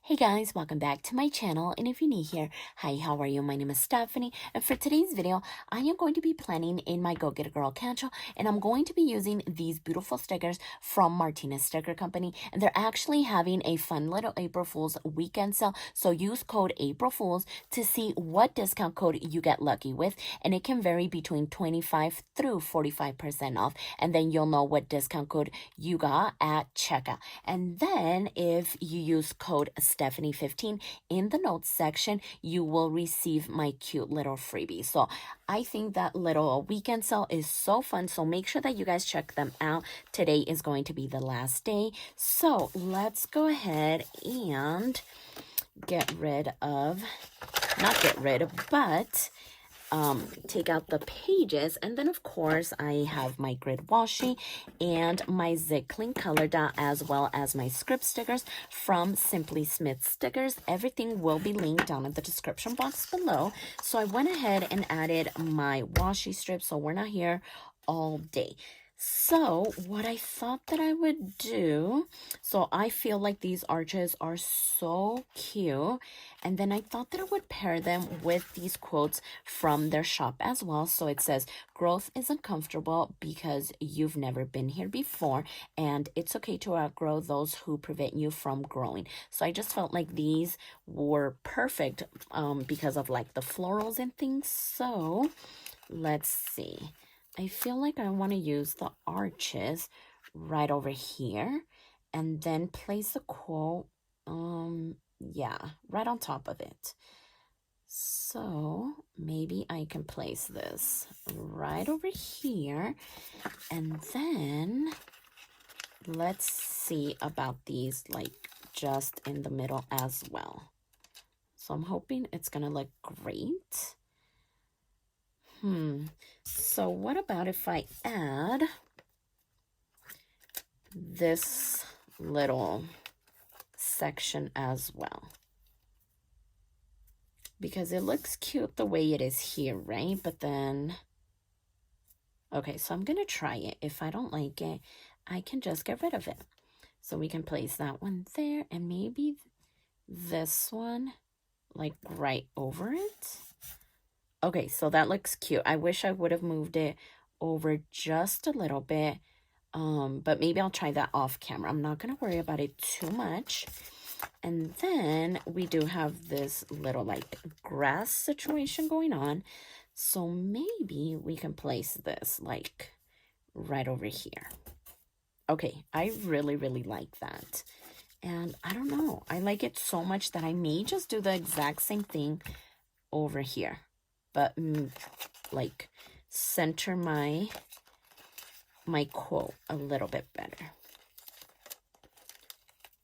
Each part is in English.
Hey guys, welcome back to my channel, and if you're new here, hi, how are you? My name is Stephany, and for today's video, I am going to be planning in my Go Get a Girl catch-all, and I'm going to be using these beautiful stickers from Martinez Sticker Company, and they're actually having a fun little April Fool's weekend sale, so use code APRILFOOLS to see what discount code you get lucky with, and it can vary between 25 through 45% off, and then you'll know what discount code you got at checkout. And then if you use code Stephany15 in the notes section, you will receive my cute little freebie. So I think that little weekend sale is so fun. So make sure that you guys check them out. Today is going to be the last day. So let's go ahead and get rid of, not get rid of, but take out the pages. And then of course I have my grid washi and my Zig Clean color dot, as well as my script stickers from Simply Smith Stickers. Everything will be linked down in the description box below. So I went ahead and added my washi strips, so we're not here all day. So what I thought that I would do, so I feel like these arches are so cute, and then I thought that I would pair them with these quotes from their shop as well. So it says, growth is uncomfortable because you've never been here before, and it's okay to outgrow those who prevent you from growing. So I just felt like these were perfect because of like the florals and things. So let's see. I feel like I want to use the arches right over here and then place a quote, yeah, right on top of it. So maybe I can place this right over here, and then let's see about these like just in the middle as well. So I'm hoping it's gonna look great. So what about if I add this little section as well? Because it looks cute the way it is here, right? But then, okay, so I'm gonna try it. If I don't like it, I can just get rid of it. So we can place that one there, and maybe this one like right over it. Okay, so that looks cute. I wish I would have moved it over just a little bit, but maybe I'll try that off camera. I'm not going to worry about it too much. And then we do have this little like grass situation going on. So maybe we can place this like right over here. Okay, I really, really like that. And I don't know, I like it so much that I may just do the exact same thing over here. But like center my quote a little bit better.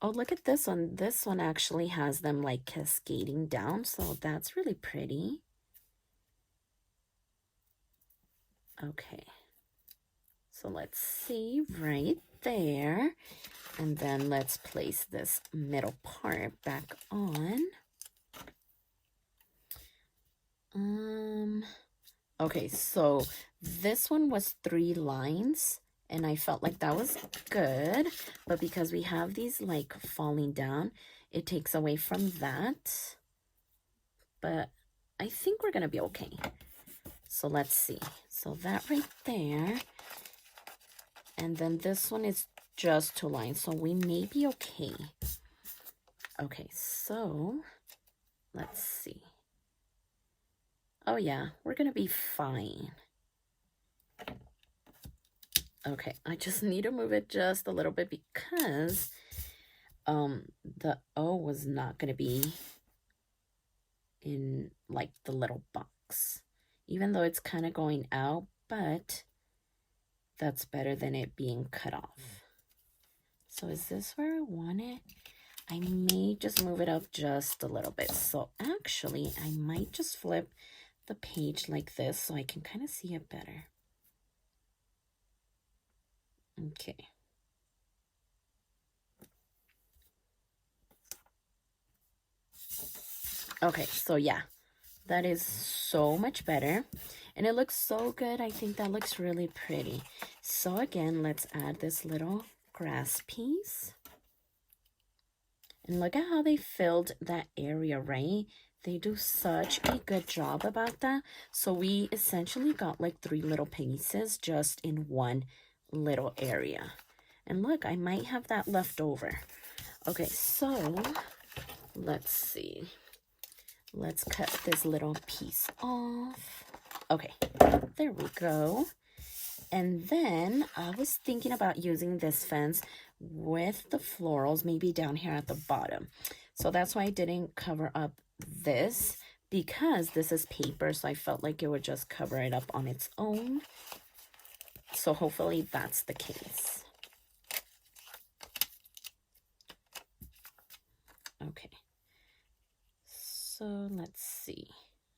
Oh, look at this one. This one actually has them like cascading down, so that's really pretty. Okay, so let's see right there, and then let's place this middle part back on. Okay, so this one was 3 lines, and I felt like that was good, but because we have these like falling down, it takes away from that. But I think we're gonna be okay. So let's see. So that right there, and then this one is just 2 lines, so we may be okay. Okay, so let's see. Oh yeah, we're gonna be fine. Okay, I just need to move it just a little bit because the O was not gonna be in like the little box, even though it's kind of going out, but that's better than it being cut off. So is this where I want it? I may just move it up just a little bit. So actually I might just flip the page like this so I can kind of see it better. Okay. Okay, so yeah, that is so much better, and it looks so good. I think that looks really pretty. So again, let's add this little grass piece. And look at how they filled that area, right? They do such a good job about that. So we essentially got like 3 little pieces just in one little area. And look, I might have that left over. Okay, so let's see. Let's cut this little piece off. Okay, there we go. And then I was thinking about using this fence with the florals maybe down here at the bottom. So that's why I didn't cover up this, because this is paper, so I felt like it would just cover it up on its own. So hopefully that's the case. Okay. So let's see.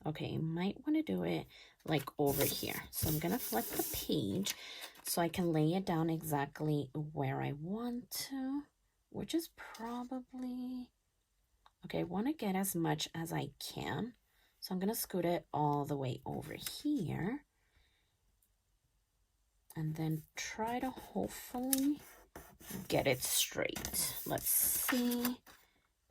Okay, might want to do it like over here. So I'm going to flip the page so I can lay it down exactly where I want to, which is probably, okay, I want to get as much as I can. So I'm going to scoot it all the way over here. And then try to hopefully get it straight. Let's see.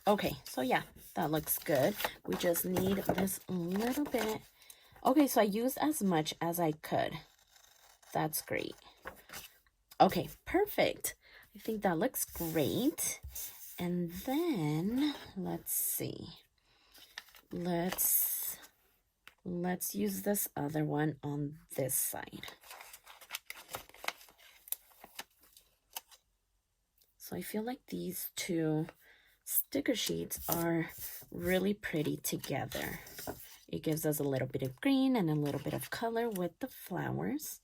Okay, so yeah, that looks good. We just need this little bit. Okay, so I used as much as I could. That's great. Okay, perfect. I think that looks great. And then let's see. Let's use this other one on this side. So I feel like these two sticker sheets are really pretty together. It gives us a little bit of green and a little bit of color with the flowers.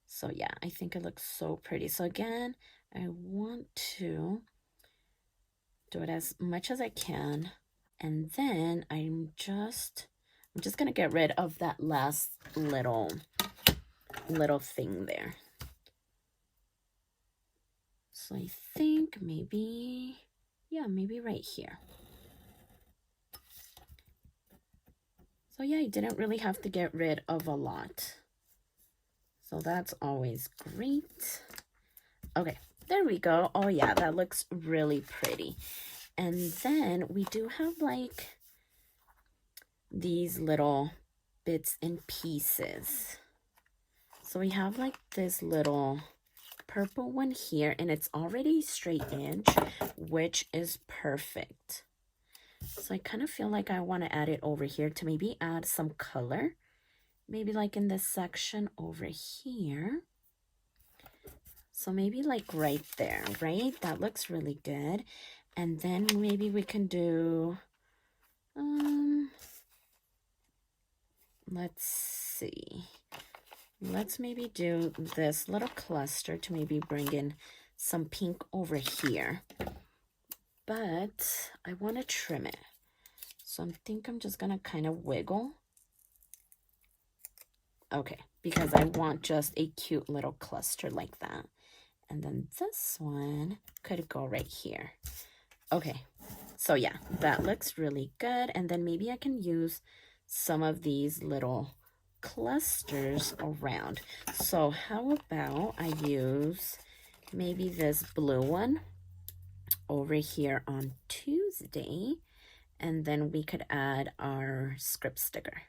So yeah, I think it looks so pretty. So again, I want to do it as much as I can. And then I'm just gonna get rid of that last little thing there. So I think maybe, yeah, maybe right here. So yeah, I didn't really have to get rid of a lot. So that's always great. Okay, there we go. Oh yeah, that looks really pretty. And then we do have like these little bits and pieces. So we have like this little purple one here, and it's already straight edge, which is perfect. So I kind of feel like I want to add it over here to maybe add some color. Maybe like in this section over here. So maybe like right there, right? That looks really good. And then maybe we can do, let's see. Let's maybe do this little cluster to maybe bring in some pink over here. But I want to trim it. So I think I'm just going to kind of wiggle. Okay, because I want just a cute little cluster like that. And then this one could go right here. Okay, so yeah, that looks really good. And then maybe I can use some of these little clusters around. So how about I use maybe this blue one over here on Tuesday, and then we could add our script sticker.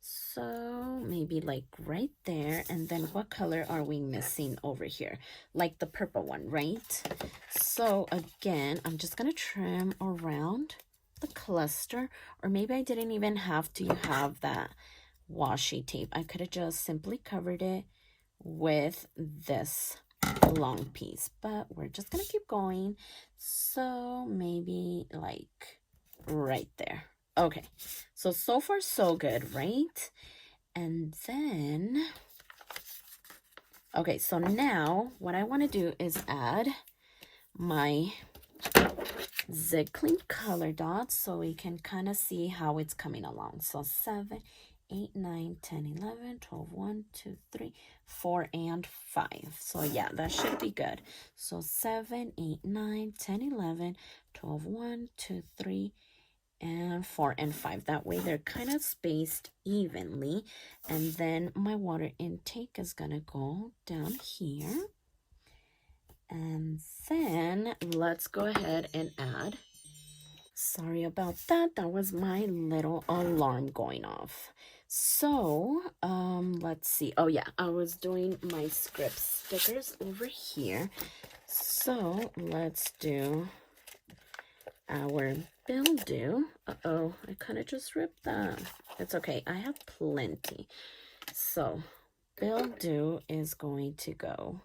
So maybe like right there. And then what color are we missing over here? Like the purple one, right? So again, I'm just gonna trim around the cluster, or maybe I didn't even have to have that washi tape. I could have just simply covered it with this long piece, but we're just gonna keep going. So maybe like right there. Okay, so far so good, right? And then, okay, so now what I want to do is add my Zig Clean color dots so we can kind of see how it's coming along. So 7, 8, 9, 10, 11, 12, 1, 2, 3, 4, and 5. So yeah, that should be good. So 7, 8, 9, 10, 11, 12, 1, 2, 3, and 4 and 5. That way they're kind of spaced evenly. And then my water intake is gonna go down here. And then let's go ahead and add. Sorry about that. That was my little alarm going off. So, let's see. Oh yeah, I was doing my script stickers over here. So let's do our bill due. Uh-oh, I kind of just ripped that. It's okay, I have plenty. So bill due is going to go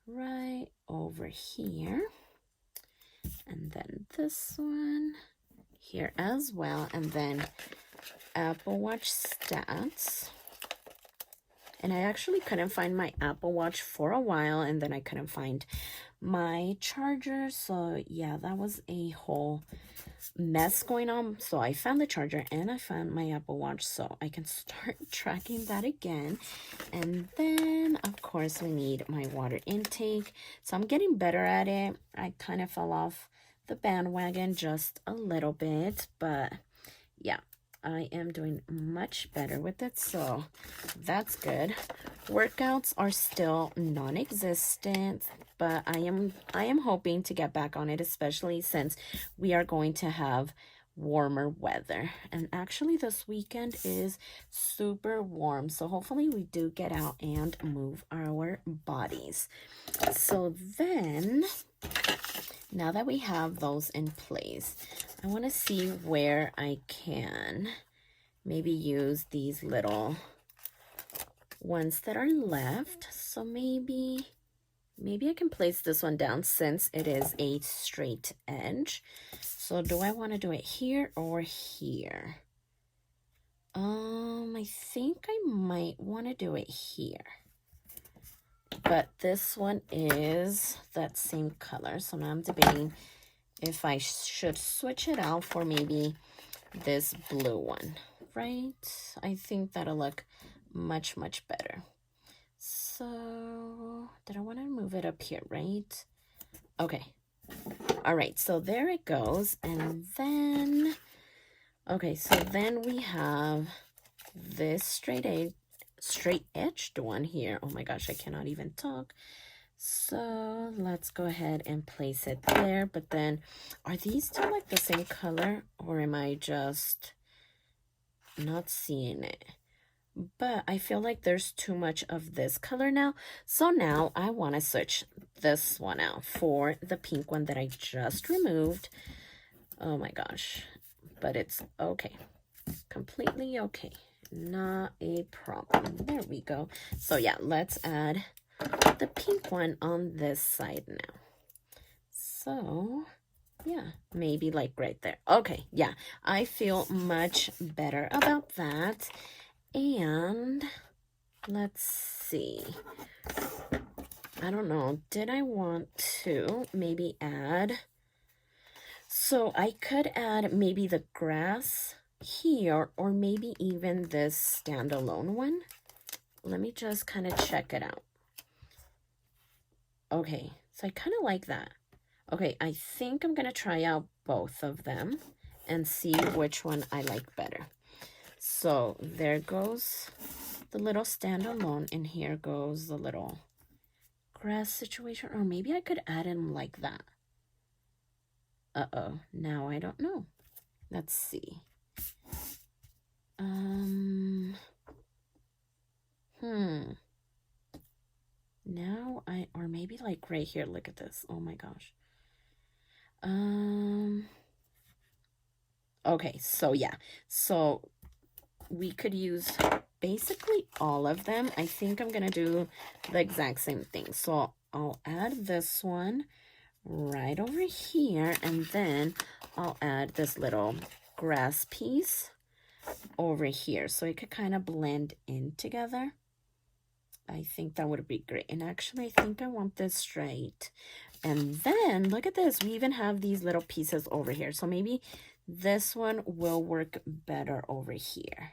right over here, and then this one here as well, and then Apple Watch stats. And I actually couldn't find my Apple Watch for a while, and then I couldn't find my charger. So yeah, that was a whole mess going on. So I found the charger and I found my Apple Watch, so I can start tracking that again. And then of course we need my water intake. So I'm getting better at it. I kind of fell off the bandwagon just a little bit, but yeah, I am doing much better with it, so that's good. Workouts are still non-existent, but I am hoping to get back on it, especially since we are going to have warmer weather. And actually this weekend is super warm, so hopefully we do get out and move our bodies. So then, now that we have those in place, I want to see where I can maybe use these little ones that are left. So maybe I can place this one down since it is a straight edge. So do I want to do it here or here? I think I might want to do it here. But this one is that same color, so now I'm debating if I should switch it out for maybe this blue one, right? I think that'll look much better. So did I want to move it up here, right? Okay. All right, so there it goes. And then, okay, so then we have this straight edged one here. Oh my gosh, I cannot even talk. So let's go ahead and place it there. But then, are these two like the same color, or am I just not seeing it? But I feel like there's too much of this color now. So now I want to switch this one out for the pink one that I just removed. Oh my gosh. But it's okay. Completely okay. Not a problem. There we go. So yeah, let's add the pink one on this side now. So yeah, maybe like right there. Okay, yeah, I feel much better about that. And let's see, I don't know, did I want to maybe add, so I could add maybe the grass here, or maybe even this standalone one. Let me just kind of check it out. Okay, so I kind of like that. Okay, I think I'm gonna try out both of them and see which one I like better. So there goes the little standalone, and here goes the little grass situation. Or maybe I could add in like that. Uh-oh, now I don't know. Let's see. Now or maybe like right here, look at this. Oh my gosh. Okay, so yeah. So we could use basically all of them. I think I'm gonna do the exact same thing. So I'll add this one right over here, and then I'll add this little grass piece over here, so it could kind of blend in together. I think that would be great. And actually, I think I want this straight. And then look at this, we even have these little pieces over here, so maybe this one will work better over here.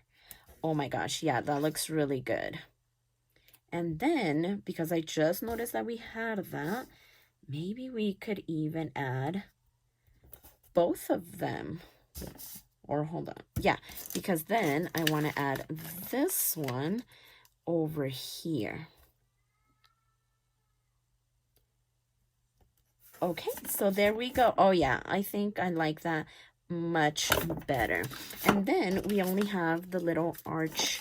Oh my gosh, yeah, that looks really good. And then, because I just noticed that we had that, maybe we could even add both of them. Or hold on. Yeah, because then I want to add this one over here. Okay, so there we go. Oh yeah, I think I like that much better. And then we only have the little arch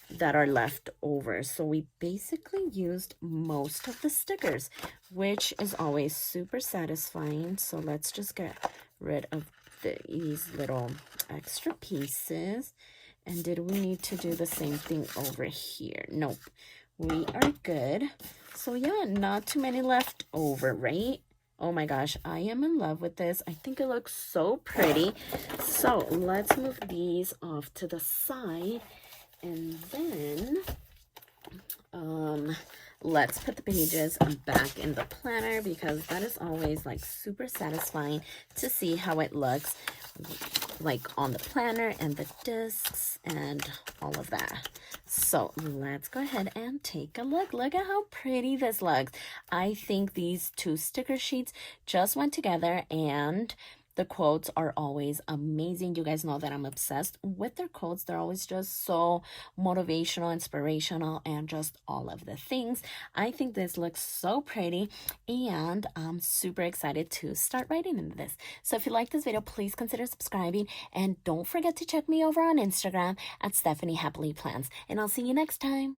that are left over. So we basically used most of the stickers, which is always super satisfying. So let's just get rid of these little extra pieces. And did we need to do the same thing over here? Nope, we are good. So yeah, not too many left over, right? Oh my gosh, I am in love with this. I think it looks so pretty. So let's move these off to the side. And then let's put the pages back in the planner, because that is always like super satisfying to see how it looks like on the planner and the discs and all of that. So let's go ahead and take a look. Look at how pretty this looks. I think these two sticker sheets just went together, and the quotes are always amazing. You guys know that I'm obsessed with their quotes. They're always just so motivational, inspirational, and just all of the things. I think this looks so pretty, and I'm super excited to start writing into this. So if you like this video, please consider subscribing, and don't forget to check me over on Instagram at stephanyhappilyplans. And I'll see you next time.